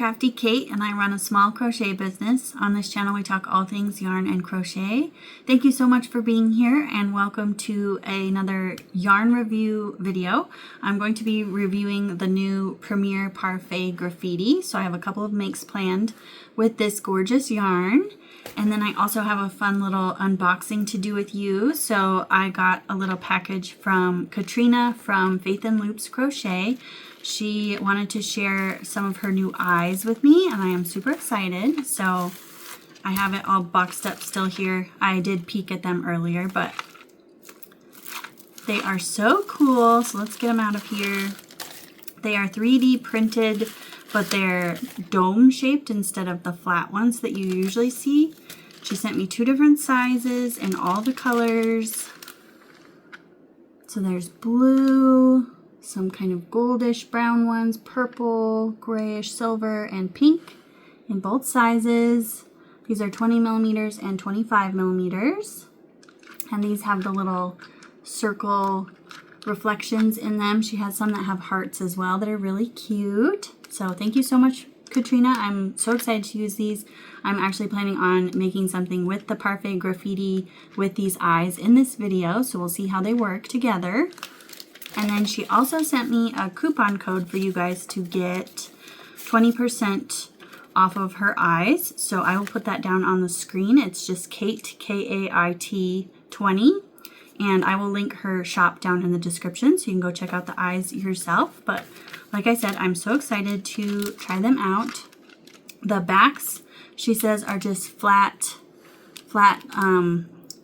Crafty Kate, and I run a small crochet business. On this channel we talk all things yarn and crochet. Thank you so much for being here, and welcome to another yarn review video. I'm going to be reviewing the new Premier Parfait Graffiti, so I have a couple of makes planned with this gorgeous yarn. And then I also have a fun little unboxing to do with you. So I got a little package from Katrina from Faith and Loops Crochet. She wanted to share some of her new eyes with me, and I am super excited. So I have it all boxed up still here. I did peek at them earlier, but they are so cool. So let's get them out of here. They are 3D printed, but they're dome shaped instead of the flat ones that you usually see. She sent me 2 different sizes and all the colors. So there's blue, some kind of goldish brown ones, purple, grayish, silver, and pink in both sizes. These are 20 millimeters and 25 millimeters. And these have the little circle reflections in them. She has some that have hearts as well that are really cute. So thank you so much, Katrina. I'm so excited to use these. I'm actually planning on making something with the Parfait Graffiti with these eyes in this video, so we'll see how they work together. And then she also sent me a coupon code for you guys to get 20% off of her eyes. So I will put that down on the screen. It's just Kate, K-A-I-T 20. And I will link her shop down in the description so you can go check out the eyes yourself. But like I said, I'm so excited to try them out. The backs, she says, are just flat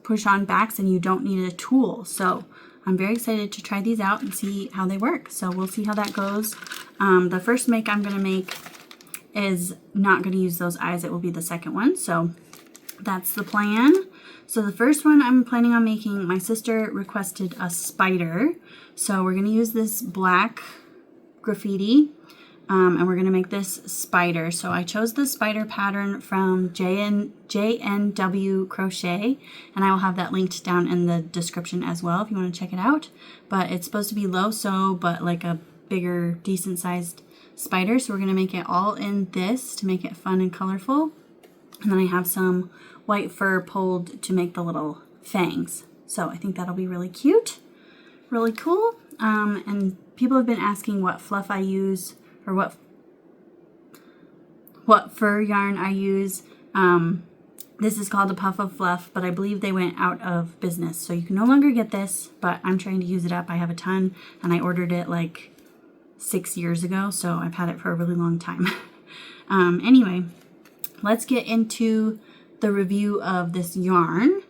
push-on backs, and you don't need a tool. So I'm very excited to try these out and see how they work. So we'll see how that goes. The first make I'm going to make is not going to use those eyes. It will be the second one. So that's the plan. So the first one I'm planning on making, my sister requested a spider. So we're going to use this black graffiti, and we're going to make this spider. So I chose the spider pattern from JNW Crochet, and I will have that linked down in the description as well if you want to check it out. But it's supposed to be low sew, but like a bigger, decent sized spider. So we're going to make it all in this to make it fun and colorful. And then I have some white fur pulled to make the little fangs. So I think that'll be really cute, really cool. And people have been asking what fluff I use, or what fur yarn I use. This is called a puff of fluff, but I believe they went out of business. So you can no longer get this, but I'm trying to use it up. I have a ton, and I ordered it like 6 years ago, so I've had it for a really long time. Anyway, let's get into the review of this yarn.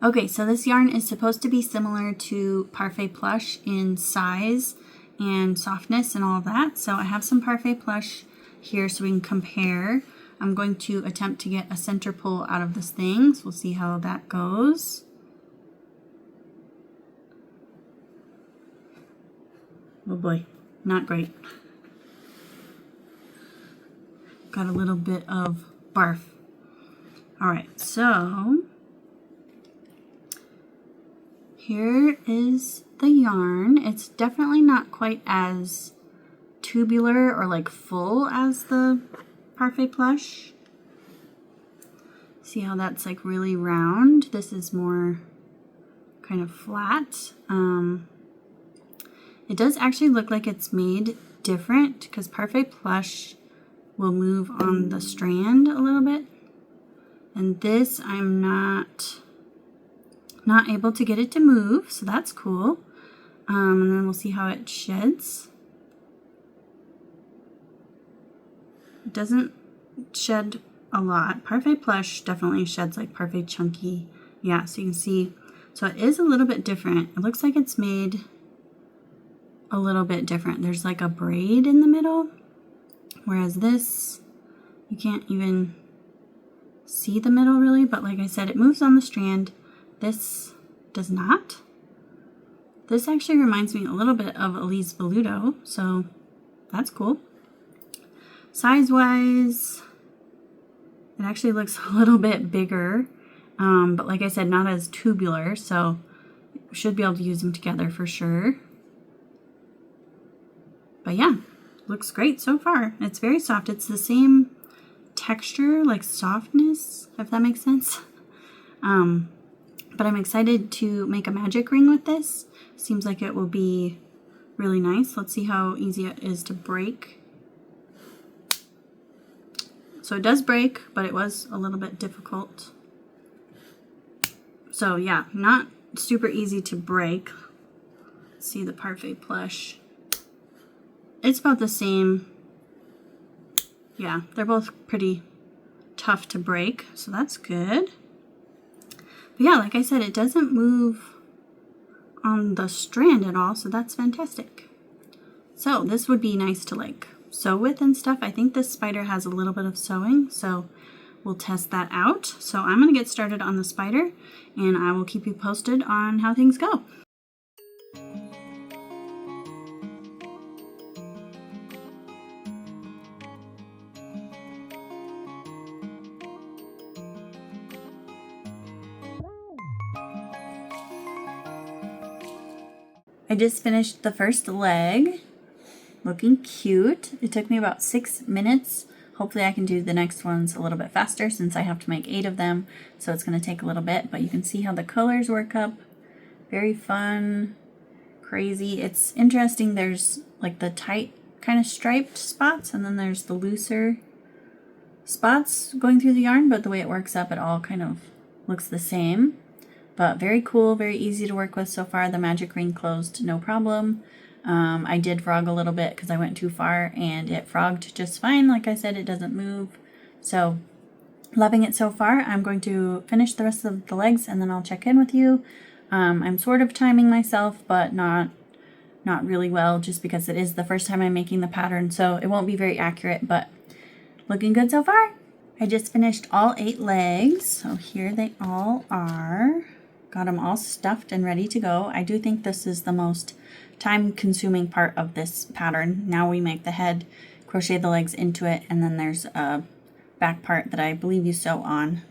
Okay, so this yarn is supposed to be similar to Parfait Plush in size and softness and all of that. So I have some Parfait Plush here so we can compare. I'm going to attempt to get a center pull out of this thing, so we'll see how that goes. Oh boy, not great. Got a little bit of barf. All right, so here is the yarn. It's definitely not quite as tubular or like full as the Parfait Plush. See how that's like really round? This is more kind of flat. It does actually look like it's made different because Parfait Plush will move on the strand a little bit. And this, I'm not able to get it to move, so that's cool. And then we'll see how it sheds. It doesn't shed a lot. Parfait Plush definitely sheds like Parfait Chunky. Yeah, so you can see. So it is a little bit different. It looks like it's made a little bit different. There's like a braid in the middle, whereas this, you can't even see the middle really, but like I said, it moves on the strand. This does not. This actually reminds me a little bit of Elise Velluto, so that's cool. Size wise, it actually looks a little bit bigger, but like I said, not as tubular, so should be able to use them together for sure. But yeah, looks great so far. It's very soft. It's the same texture, like softness, if that makes sense. But I'm excited to make a magic ring with this. Seems like it will be really nice. Let's see how easy it is to break. So it does break, but it was a little bit difficult. So yeah, not super easy to break. Let's see the Parfait plush. It's about the same. Yeah, they're both pretty tough to break, so that's good. But yeah, like I said, it doesn't move on the strand at all, so that's fantastic. So this would be nice to like sew with and stuff. I think this spider has a little bit of sewing, so we'll test that out. So I'm gonna get started on the spider, and I will keep you posted on how things go. I just finished the first leg, looking cute. It took me about 6 minutes. Hopefully I can do the next ones a little bit faster since I have to make 8 of them, so it's going to take a little bit, but you can see how the colors work up. Very fun, crazy. It's interesting, there's like the tight kind of striped spots, and then there's the looser spots going through the yarn, but the way it works up, it all kind of looks the same. But very cool, very easy to work with so far. The magic ring closed no problem. I did frog a little bit because I went too far, and it frogged just fine. Like I said, it doesn't move. So loving it so far. I'm going to finish the rest of the legs and then I'll check in with you. I'm sort of timing myself, but not really well, just because it is the first time I'm making the pattern, so it won't be very accurate, but looking good so far. I just finished all 8 legs, so here they all are. Got them all stuffed and ready to go. I do think this is the most time-consuming part of this pattern. Now we make the head, crochet the legs into it, and then there's a back part that I believe you sew on.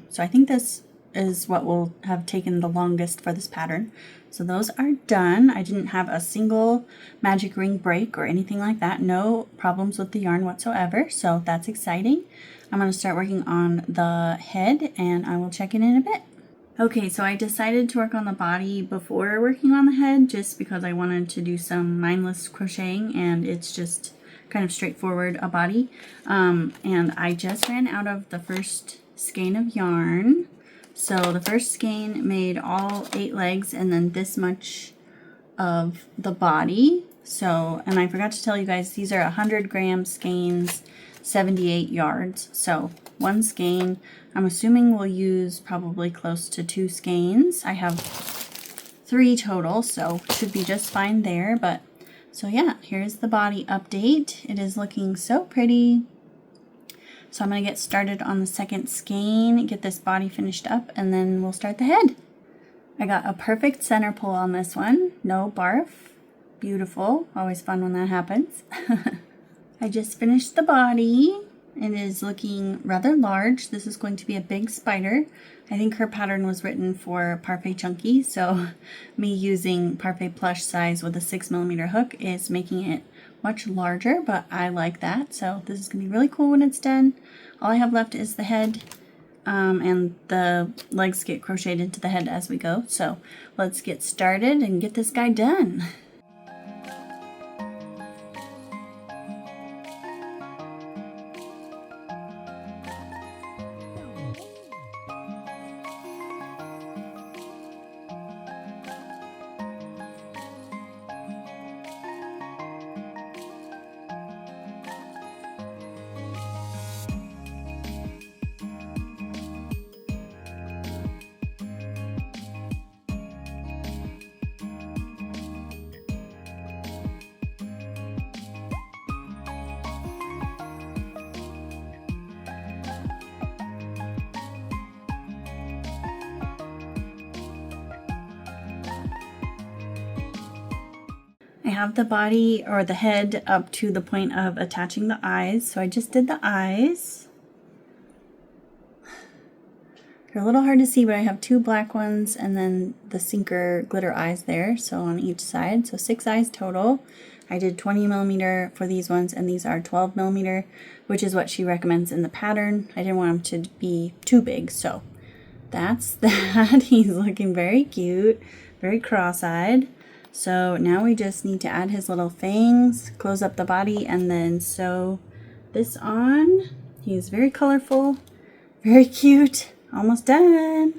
So I think this is what will have taken the longest for this pattern. So those are done. I didn't have a single magic ring break or anything like that. No problems with the yarn whatsoever, so that's exciting. I'm going to start working on the head, and I will check in a bit. Okay, so I decided to work on the body before working on the head just because I wanted to do some mindless crocheting, and it's just kind of straightforward, a body. And I just ran out of the first skein of yarn. So the first skein made all 8 legs and then this much of the body. So, and I forgot to tell you guys, these are 100 gram skeins, 78 yards. So one skein, I'm assuming we'll use probably close to 2 skeins. I have 3 total, so should be just fine there. But so yeah, here's the body update. It is looking so pretty. So I'm going to get started on the second skein, get this body finished up, and then we'll start the head. I got a perfect center pull on this one. No barf. Beautiful. Always fun when that happens. I just finished the body. It is looking rather large. This is going to be a big spider. I think her pattern was written for Parfait Chunky, so me using Parfait Plush size with a 6mm hook is making it much larger, but I like that. So this is going to be really cool when it's done. All I have left is the head, and the legs get crocheted into the head as we go. So let's get started and get this guy done. I have the body or the head up to the point of attaching the eyes, so I just did the eyes. They're a little hard to see, but I have 2 black ones and then the sinker glitter eyes there, so on each side, so 6 eyes total. I did 20 millimeter for these ones, and these are 12 millimeter, which is what she recommends in the pattern. I didn't want them to be too big, so that's that. He's looking very cute, very cross-eyed. So now we just need to add his little fangs, close up the body, and then sew this on. He's very colorful, very cute, almost done.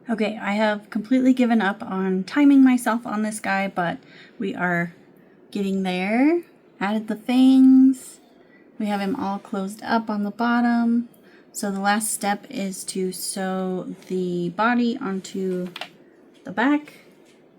Okay, I have completely given up on timing myself on this guy, but we are getting there. Added the fangs. We have him all closed up on the bottom. So the last step is to sew the body onto the back.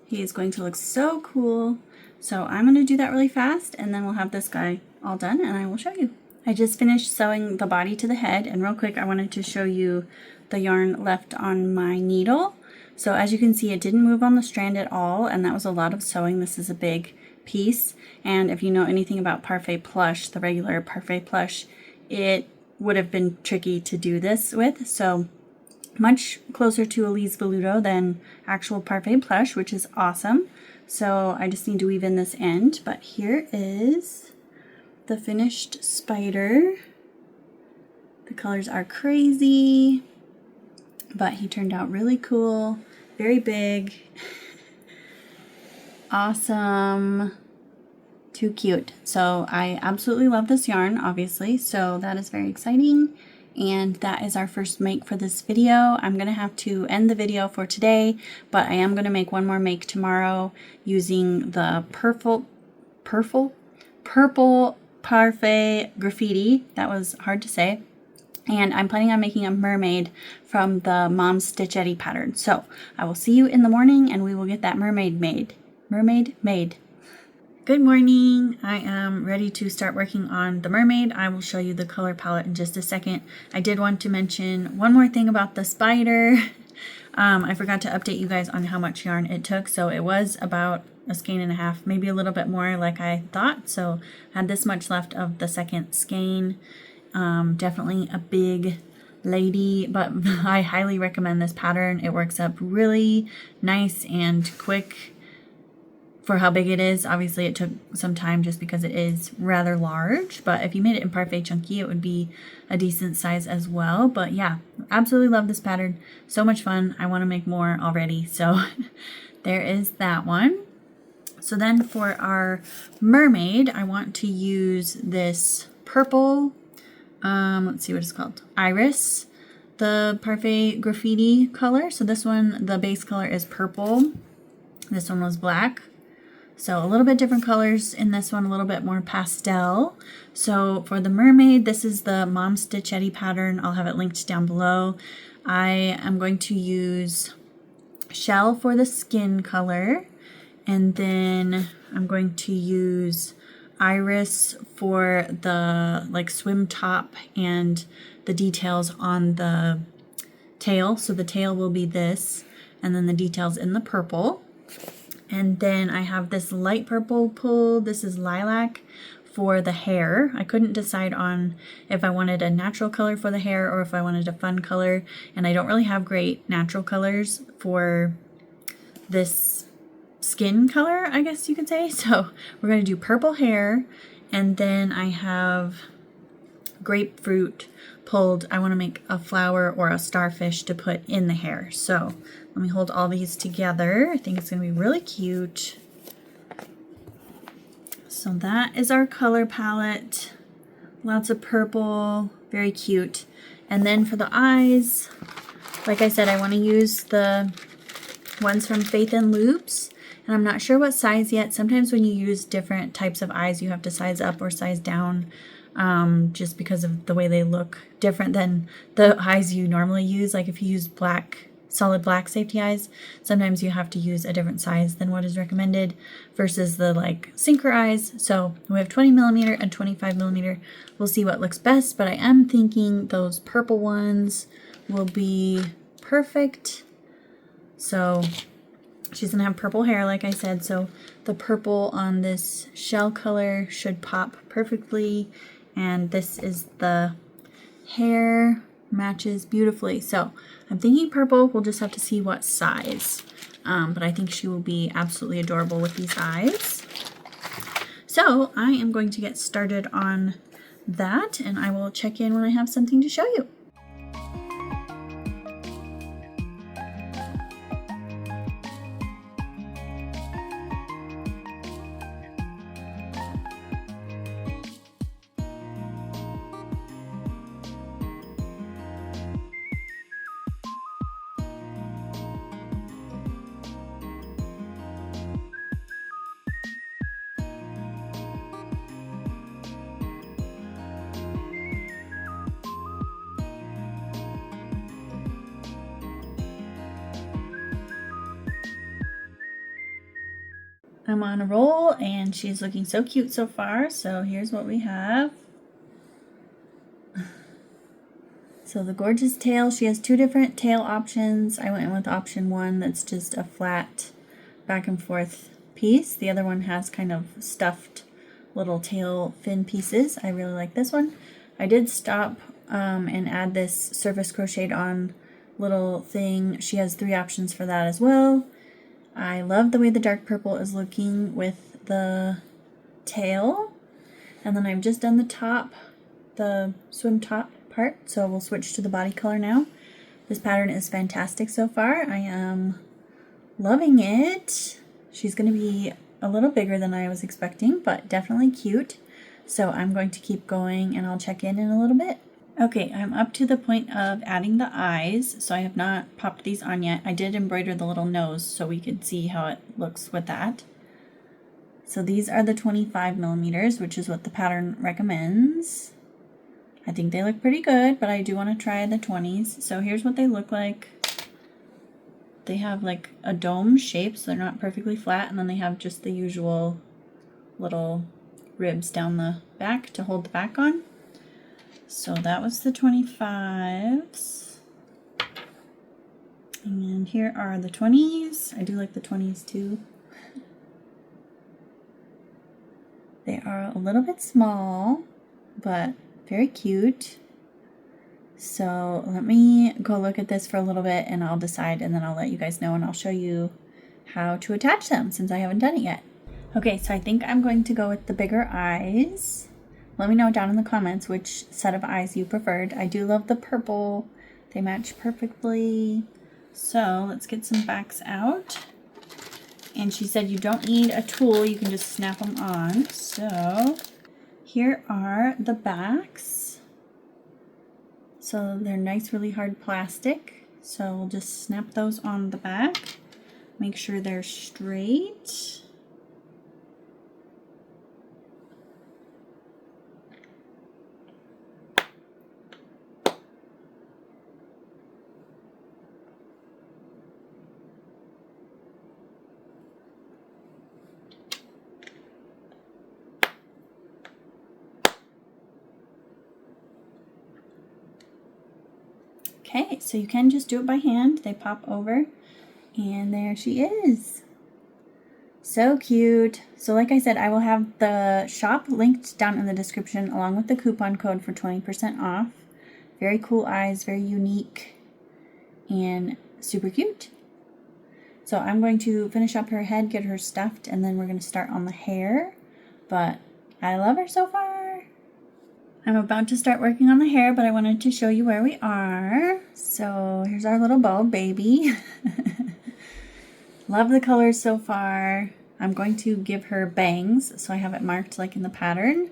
He is going to look so cool. So I'm going to do that really fast, and then we'll have this guy all done and I will show you. I just finished sewing the body to the head, and real quick I wanted to show you the yarn left on my needle. So as you can see, it didn't move on the strand at all, and that was a lot of sewing. This is a big piece, and if you know anything about Parfait Plush, the regular Parfait Plush, it would have been tricky to do this with. So much closer to Elise Veludo than actual Parfait Plush, which is awesome. So I just need to weave in this end, but here is the finished spider. The colors are crazy, but he turned out really cool, very big, awesome, too cute. So I absolutely love this yarn, obviously, so that is very exciting. And that is our first make for this video. I'm going to have to end the video for today, but I am going to make one more make tomorrow using the purple Parfait Graffiti. That was hard to say. And I'm planning on making a mermaid from the Mom Stitchetti pattern. So I will see you in the morning and we will get that mermaid made. Mermaid made. Good morning. I am ready to start working on the mermaid. I will show you the color palette in just a second. I did want to mention one more thing about the spider. I forgot to update you guys on how much yarn it took. So it was about a skein and a half, maybe a little bit more like I thought. So I had this much left of the second skein. Definitely a big lady, but I highly recommend this pattern. It works up really nice and quick for how big it is. Obviously it took some time just because it is rather large, but if you made it in Parfait Chunky, it would be a decent size as well. But yeah, absolutely love this pattern. So much fun. I want to make more already. So there is that one. So then for our mermaid, I want to use this purple, let's see what it's called, Iris, the Parfait Graffiti color. So this one, the base color is purple. This one was black. So a little bit different colors in this one, a little bit more pastel. So for the mermaid, this is the Mom Stitchetti pattern. I'll have it linked down below. I am going to use Shell for the skin color. And then I'm going to use Iris for the like swim top and the details on the tail. So the tail will be this, and then the details in the purple. And then I have this light purple pull. This is lilac for the hair. I couldn't decide on if I wanted a natural color for the hair or if I wanted a fun color. And I don't really have great natural colors for this skin color, I guess you could say. So we're going to do purple hair. And then I have grapefruit pulled. I want to make a flower or a starfish to put in the hair. So let me hold all these together. I think it's going to be really cute. So that is our color palette. Lots of purple, very cute. And then for the eyes, like I said, I want to use the ones from Faith and Loops. And I'm not sure what size yet. Sometimes when you use different types of eyes, you have to size up or size down. Just because of the way they look different than the eyes you normally use. Like if you use black, solid black safety eyes, sometimes you have to use a different size than what is recommended versus the like sinker eyes. So we have 20 millimeter and 25 millimeter. We'll see what looks best, but I am thinking those purple ones will be perfect. So she's gonna have purple hair, like I said, so the purple on this shell color should pop perfectly. And this is the hair, matches beautifully. So I'm thinking purple. We'll just have to see what size. But I think she will be absolutely adorable with these eyes. So I am going to get started on that, and I will check in when I have something to show you. I'm on a roll and she's looking so cute so far. So here's what we have. So the gorgeous tail, she has 2 different tail options. I went in with option 1 that's just a flat back and forth piece. The other one has kind of stuffed little tail fin pieces. I really like this one. I did stop and add this surface crocheted on little thing. She has 3 options for that as well. I love the way the dark purple is looking with the tail. And then I've just done the top, the swim top part. So we'll switch to the body color now. This pattern is fantastic so far. I am loving it. She's going to be a little bigger than I was expecting, but definitely cute. So I'm going to keep going and I'll check in a little bit. Okay, I'm up to the point of adding the eyes, so I have not popped these on yet. I did embroider the little nose so we could see how it looks with that. So these are the 25 millimeters, which is what the pattern recommends. I think they look pretty good, but I do want to try the 20s. So here's what they look like. They have like a dome shape, so they're not perfectly flat, and then they have just the usual little ribs down the back to hold the back on. So that was the 25s. And here are the 20s. I do like the 20s too. They are a little bit small, but very cute. So let me go look at this for a little bit and I'll decide, and then I'll let you guys know and I'll show you how to attach them since I haven't done it yet. Okay, so I think I'm going to go with the bigger eyes. Let me know down in the comments which set of eyes you preferred. I do love the purple. They match perfectly. So let's get some backs out. And she said you don't need a tool, you can just snap them on. So here are the backs. So they're nice, really hard plastic. So we'll just snap those on the back. Make sure they're straight. Okay, so you can just do it by hand. They pop over, and there she is. So cute. So like I said, I will have the shop linked down in the description along with the coupon code for 20% off. Very cool eyes, very unique, and super cute. So I'm going to finish up her head, get her stuffed, and then we're going to start on the hair. But I love her so far. I'm about to start working on the hair, but I wanted to show you where we are. So here's our little bow baby. Love the colors so far. I'm going to give her bangs, so I have it marked like in the pattern.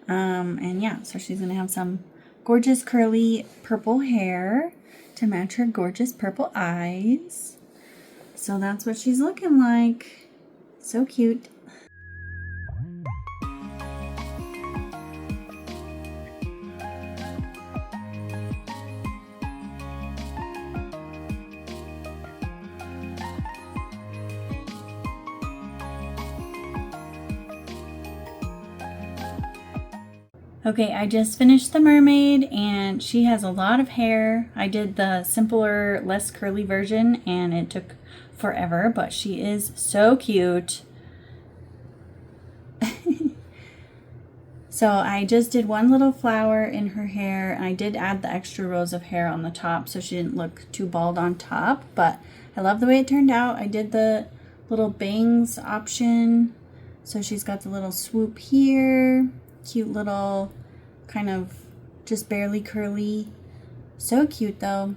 And yeah, so she's going to have some gorgeous curly purple hair to match her gorgeous purple eyes. So that's what she's looking like. So cute. Okay, I just finished the mermaid and she has a lot of hair. I did the simpler, less curly version and it took forever, but she is so cute. So I just did one little flower in her hair, and I did add the extra rows of hair on the top so she didn't look too bald on top, but I love the way it turned out. I did the little bangs option. So she's got the little swoop here, cute little kind of just barely curly. So cute though.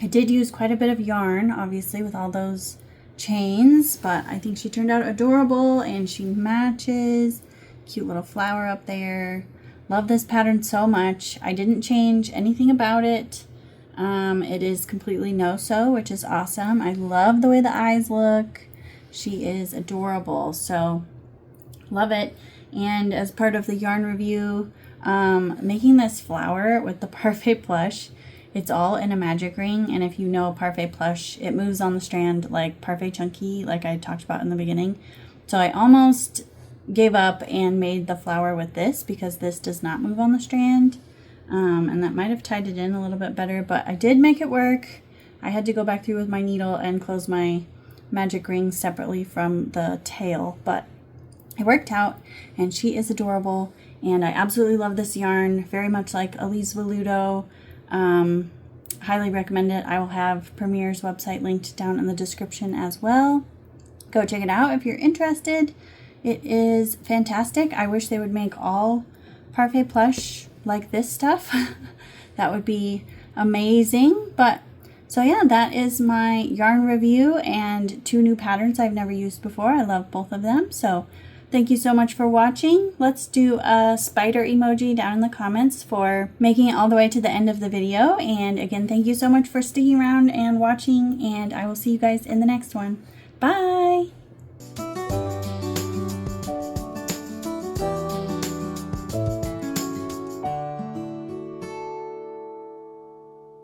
I did use quite a bit of yarn, obviously, with all those chains, but I think she turned out adorable and she matches. Cute little flower up there. Love this pattern so much. I didn't change anything about it. It is completely no-sew, which is awesome. I love the way the eyes look. She is adorable, so love it. And as part of the yarn review, making this flower with the Parfait plush, it's all in a magic ring, and if you know Parfait plush, it moves on the strand like Parfait chunky, like I talked about in the beginning. So I almost gave up and made the flower with this because this does not move on the strand. And that might have tied it in a little bit better, but I did make it work. I had to go back through with my needle and close my magic ring separately from the tail, but it worked out, and she is adorable, and I absolutely love this yarn, very much like Elise Veludo. Highly recommend it. I will have Premier's website linked down in the description as well. Go check it out if you're interested. It is fantastic. I wish they would make all Parfait plush like this stuff. That would be amazing. But so yeah, that is my yarn review and 2 new patterns I've never used before. I love both of them. So thank you so much for watching. Let's do a spider emoji down in the comments for making it all the way to the end of the video. And again, thank you so much for sticking around and watching, and I will see you guys in the next one. Bye!